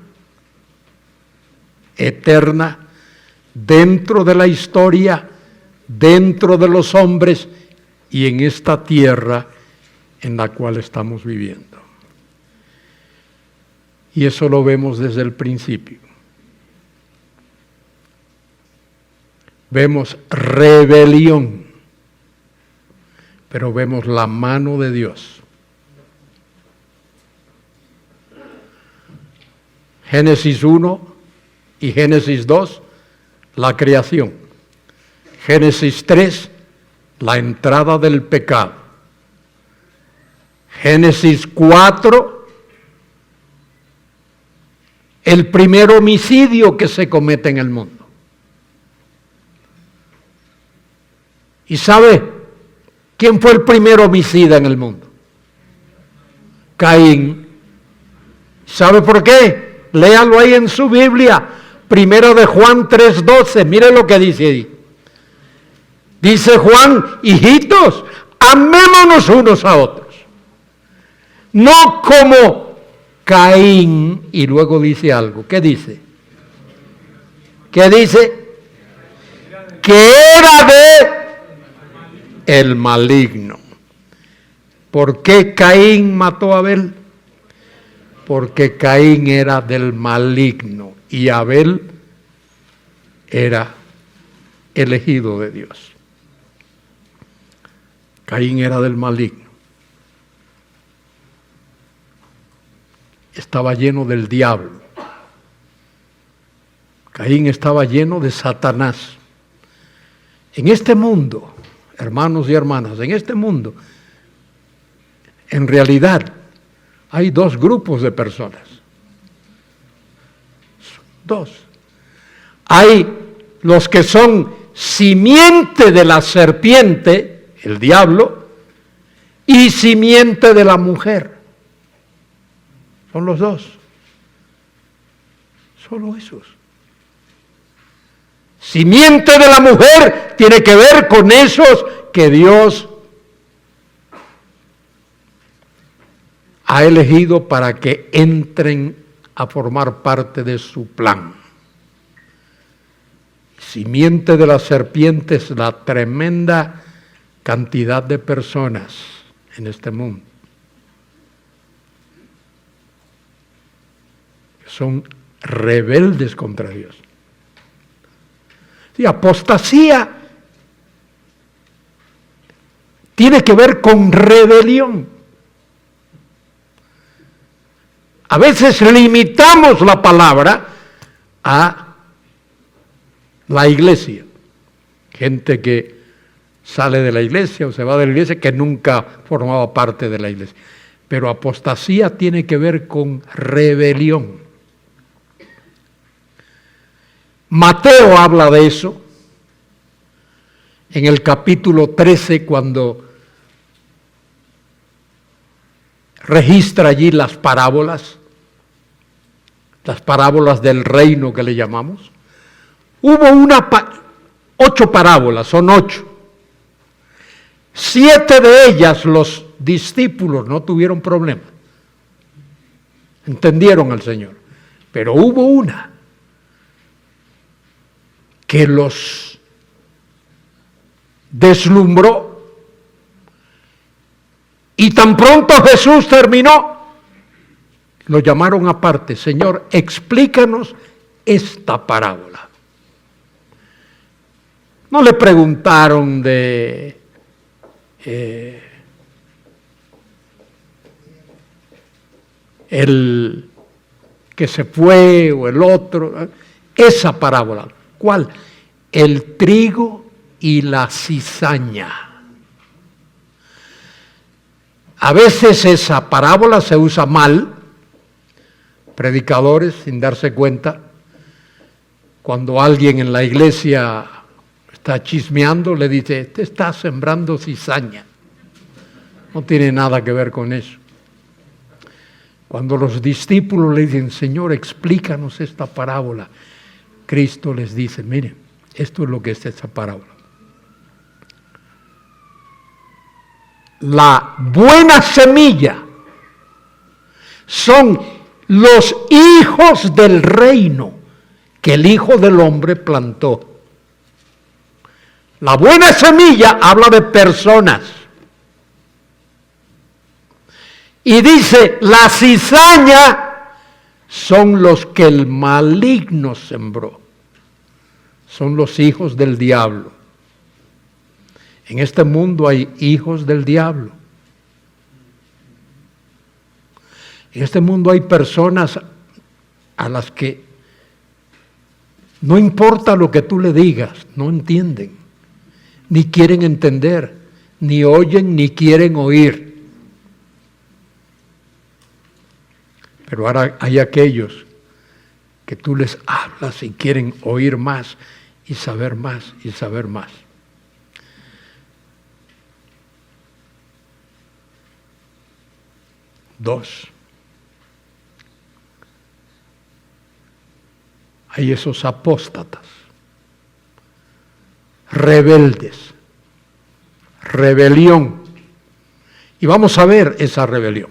eterna dentro de la historia, dentro de los hombres y en esta tierra en la cual estamos viviendo. Y eso lo vemos desde el principio. Vemos rebelión, pero vemos la mano de Dios. Génesis 1 y Génesis 2, la creación. Génesis 3, la entrada del pecado. Génesis 4, el primer homicidio que se comete en el mundo. ¿Y sabe quién fue el primer homicida en el mundo? Caín. ¿Sabe por qué? Léalo ahí en su Biblia. Primero de Juan 3:12. Mire lo que dice ahí. Dice Juan: hijitos, amémonos unos a otros. No como Caín, y luego dice algo. ¿Qué dice? ¿Qué dice? Que era de el maligno. ¿Por qué Caín mató a Abel? Porque Caín era del maligno y Abel era elegido de Dios. Caín era del maligno. Estaba lleno del diablo. Caín estaba lleno de Satanás. En este mundo, hermanos y hermanas, en este mundo, en realidad hay dos grupos de personas. dos. Hay los que son simiente de la serpiente, el diablo, y simiente de la mujer. Son los dos. Solo esos. Simiente de la mujer tiene que ver con esos que Dios ha elegido para que entren a formar parte de su plan. Simiente de la serpiente es la tremenda cantidad de personas en este mundo que son rebeldes contra Dios. Y apostasía tiene que ver con rebelión. A veces limitamos la palabra a la iglesia. Gente que sale de la iglesia o se va de la iglesia que nunca formaba parte de la iglesia. Pero apostasía tiene que ver con rebelión. Mateo habla de eso en el capítulo 13 cuando registra allí las parábolas del reino que le llamamos. Hubo 8 parábolas, son 8. 7 de ellas los discípulos no tuvieron problema. Entendieron al Señor. Pero hubo una que los deslumbró. Y tan pronto Jesús terminó, lo llamaron aparte. Señor, explícanos esta parábola. No le preguntaron de el que se fue o el otro. Esa parábola. ¿Cuál? El trigo y la cizaña. A veces esa parábola se usa mal, predicadores sin darse cuenta, cuando alguien en la iglesia está chismeando, le dice, te está sembrando cizaña. No tiene nada que ver con eso. Cuando los discípulos le dicen, Señor, explícanos esta parábola, Cristo les dice, miren, esto es lo que es esta parábola. La buena semilla son los hijos del reino que el Hijo del Hombre plantó. La buena semilla habla de personas. Y dice, la cizaña son los que el maligno sembró. Son los hijos del diablo. En este mundo hay hijos del diablo. En este mundo hay personas a las que no importa lo que tú le digas, no entienden, ni quieren entender, ni oyen, ni quieren oír. Pero ahora hay aquellos que tú les hablas y quieren oír más y saber más y saber más. Dos. Hay esos apóstatas, rebeldes, rebelión. Y vamos a ver esa rebelión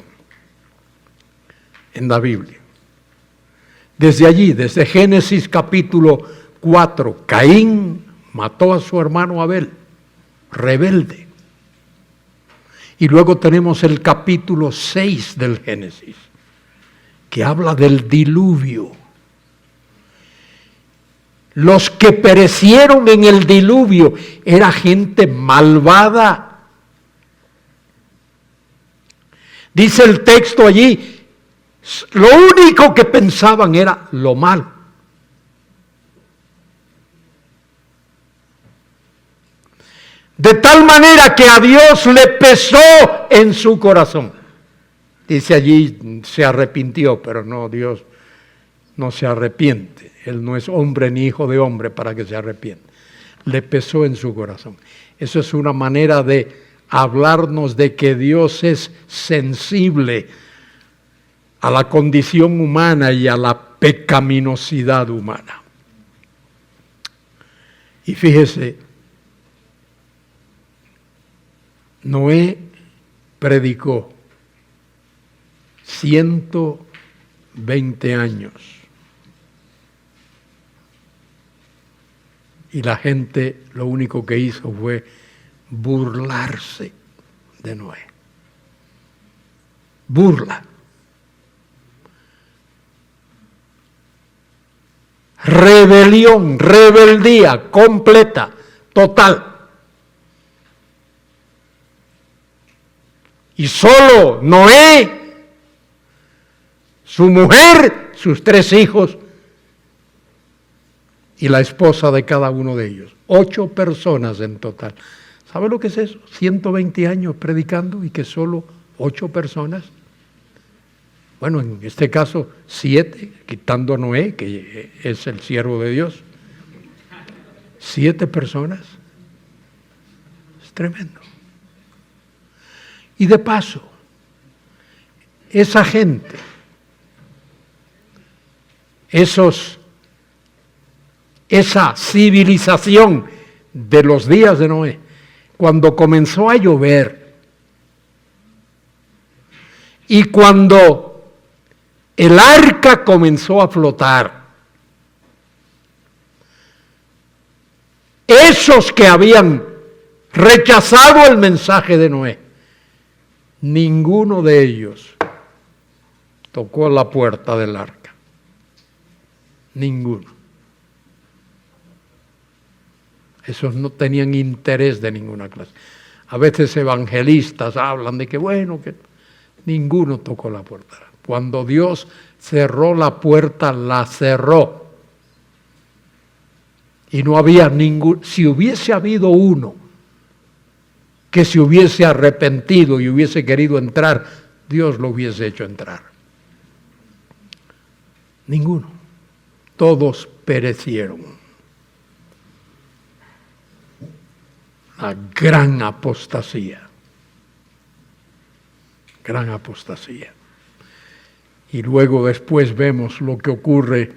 en la Biblia. Desde allí, desde Génesis capítulo 4, Caín mató a su hermano Abel, rebelde. Y luego tenemos el capítulo 6 del Génesis, que habla del diluvio. Los que perecieron en el diluvio era gente malvada. Dice el texto allí, lo único que pensaban era lo malo. De tal manera que a Dios le pesó en su corazón. Dice allí, se arrepintió, pero no, Dios no se arrepiente. Él no es hombre ni hijo de hombre para que se arrepienta. Le pesó en su corazón. Eso es una manera de hablarnos de que Dios es sensible a la condición humana y a la pecaminosidad humana. Y fíjese, Noé predicó 120 años. Y la gente lo único que hizo fue burlarse de Noé. Burla. Rebelión, rebeldía completa, total. Y solo Noé, su mujer, sus 3 hijos y la esposa de cada uno de ellos. 8 personas en total. ¿Sabe lo que es eso? 120 años predicando y que solo 8 personas. Bueno, en este caso 7, quitando a Noé, que es el siervo de Dios. 7 personas. Es tremendo. Y de paso, esa gente, esa civilización de los días de Noé, cuando comenzó a llover y cuando el arca comenzó a flotar, esos que habían rechazado el mensaje de Noé, ninguno de ellos tocó la puerta del arca. Ninguno. Esos no tenían interés de ninguna clase. A veces evangelistas hablan de que bueno, que ninguno tocó la puerta. Cuando Dios cerró la puerta, la cerró. Y no había ningún, si hubiese habido uno que se hubiese arrepentido y hubiese querido entrar, Dios lo hubiese hecho entrar. Ninguno. Todos perecieron. La gran apostasía. Gran apostasía. Y luego después vemos lo que ocurre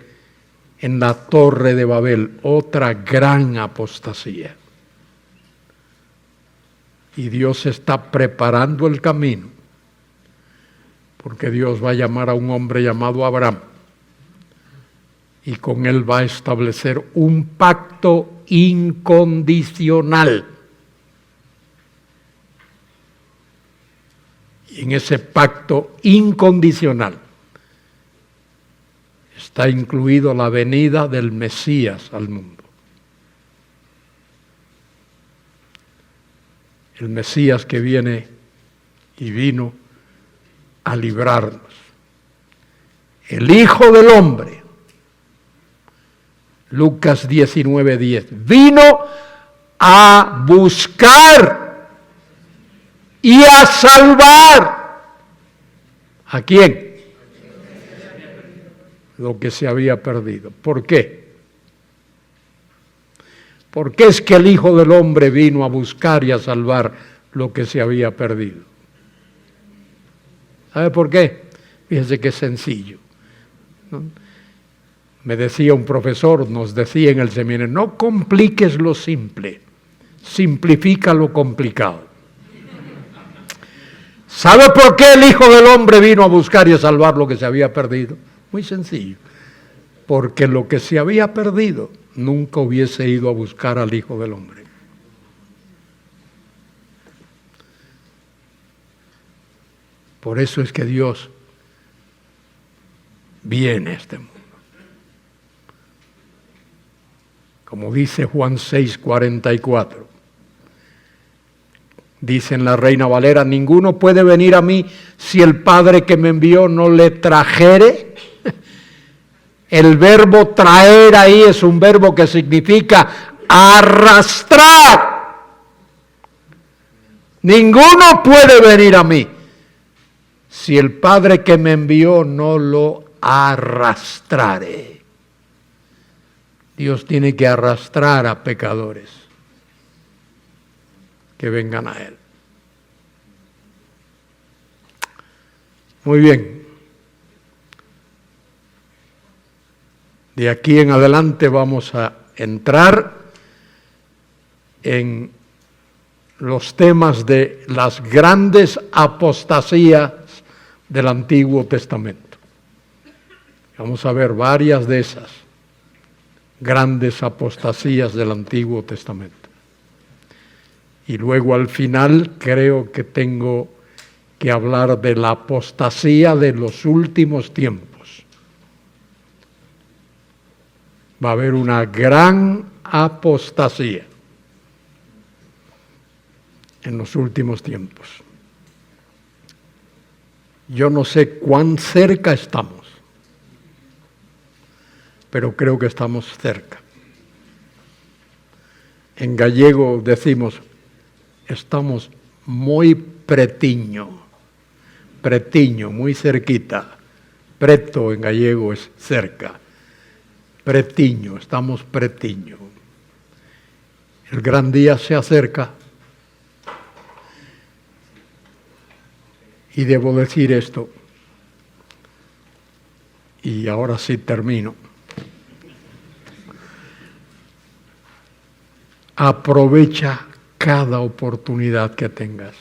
en la Torre de Babel, otra gran apostasía. Y Dios está preparando el camino, porque Dios va a llamar a un hombre llamado Abraham, y con él va a establecer un pacto incondicional. Y en ese pacto incondicional está incluido la venida del Mesías al mundo. El Mesías que viene y vino a librarnos. El Hijo del Hombre, Lucas 19:10, vino a buscar y a salvar. ¿A quién? Lo que se había perdido. ¿Por qué? Porque es que el Hijo del Hombre vino a buscar y a salvar lo que se había perdido. ¿Sabe por qué? Fíjense que es sencillo, ¿no? Me decía un profesor, nos decía en el seminario, no compliques lo simple, simplifica lo complicado. ¿Sabe por qué el Hijo del Hombre vino a buscar y a salvar lo que se había perdido? Muy sencillo. Porque lo que se había perdido nunca hubiese ido a buscar al Hijo del Hombre. Por eso es que Dios viene a este mundo. Como dice Juan 6:44. Dice en la Reina Valera, ninguno puede venir a mí si el Padre que me envió no le trajere. El verbo traer ahí es un verbo que significa arrastrar. Ninguno puede venir a mí si el Padre que me envió no lo arrastrare. Dios tiene que arrastrar a pecadores que vengan a Él. Muy bien. De aquí en adelante vamos a entrar en los temas de las grandes apostasías del Antiguo Testamento. Vamos a ver varias de esas grandes apostasías del Antiguo Testamento. Y luego al final creo que tengo que hablar de la apostasía de los últimos tiempos. Va a haber una gran apostasía en los últimos tiempos. Yo no sé cuán cerca estamos, pero creo que estamos cerca. En gallego decimos, estamos muy pretiño, muy cerquita. Preto en gallego es cerca. Pretiño, estamos pretiño. El gran día se acerca. Y debo decir esto, y ahora sí termino. Aprovecha cada oportunidad que tengas.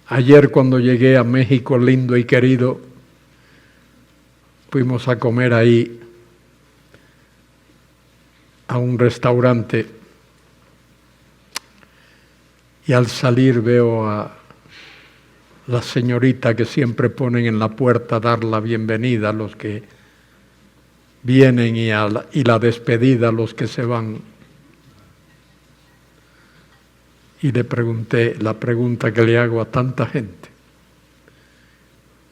Ayer cuando llegué a México, lindo y querido, fuimos a comer ahí a un restaurante y al salir veo a la señorita que siempre ponen en la puerta a dar la bienvenida a los que vienen y la despedida a los que se van. Y le pregunté la pregunta que le hago a tanta gente,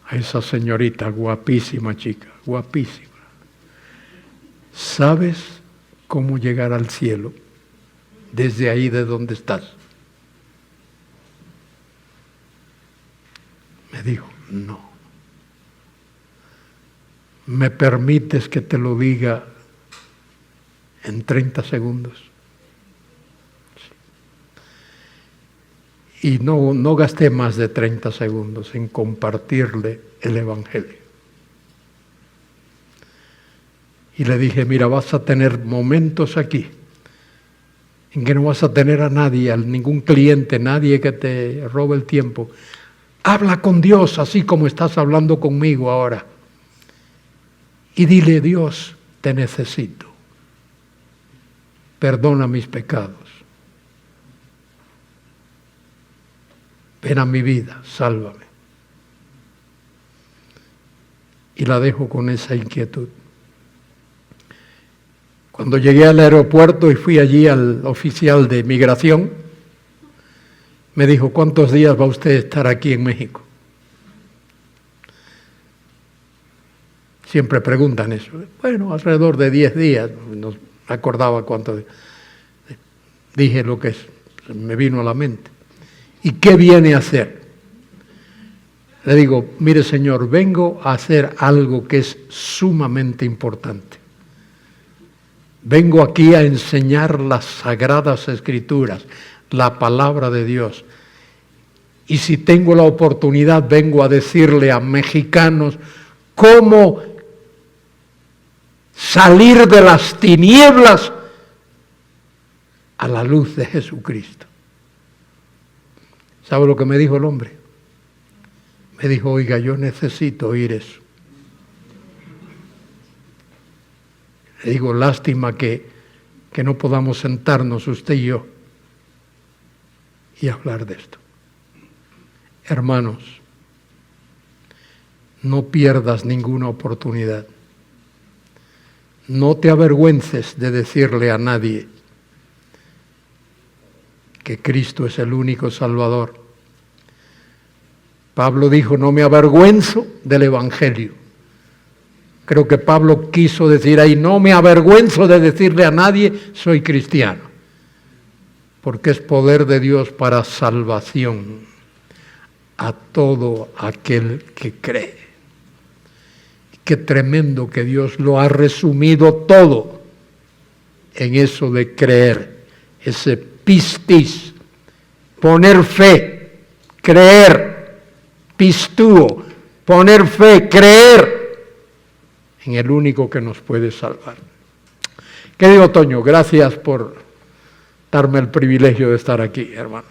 a esa señorita guapísima chica, guapísima. ¿Sabes cómo llegar al cielo desde ahí de donde estás? Me dijo, no. ¿Me permites que te lo diga en 30 segundos? Sí. Y no gasté más de 30 segundos en compartirle el Evangelio. Y le dije, mira, vas a tener momentos aquí en que no vas a tener a nadie, a ningún cliente, nadie que te robe el tiempo. Habla con Dios así como estás hablando conmigo ahora. Y dile, Dios, te necesito. Perdona mis pecados. Ven a mi vida, sálvame. Y la dejo con esa inquietud. Cuando llegué al aeropuerto y fui allí al oficial de migración, me dijo, ¿cuántos días va usted a estar aquí en México? Siempre preguntan eso. Bueno, alrededor de 10 días. No acordaba cuánto. Dije lo que me vino a la mente. ¿Y qué viene a hacer? Le digo, mire señor, vengo a hacer algo que es sumamente importante. Vengo aquí a enseñar las Sagradas Escrituras, la palabra de Dios. Y si tengo la oportunidad, vengo a decirle a mexicanos cómo salir de las tinieblas a la luz de Jesucristo. ¿Sabe lo que me dijo el hombre? Me dijo, oiga, yo necesito oír eso. Le digo, lástima que no podamos sentarnos usted y yo y hablar de esto. Hermanos, no pierdas ninguna oportunidad. No te avergüences de decirle a nadie que Cristo es el único Salvador. Pablo dijo, no me avergüenzo del Evangelio. Creo que Pablo quiso decir ahí, no me avergüenzo de decirle a nadie, soy cristiano. Porque es poder de Dios para salvación a todo aquel que cree. Qué tremendo que Dios lo ha resumido todo en eso de creer, ese pistis, poner fe, creer, pistúo, poner fe, creer en el único que nos puede salvar. ¿Qué digo, Toño? Gracias por darme el privilegio de estar aquí, hermano.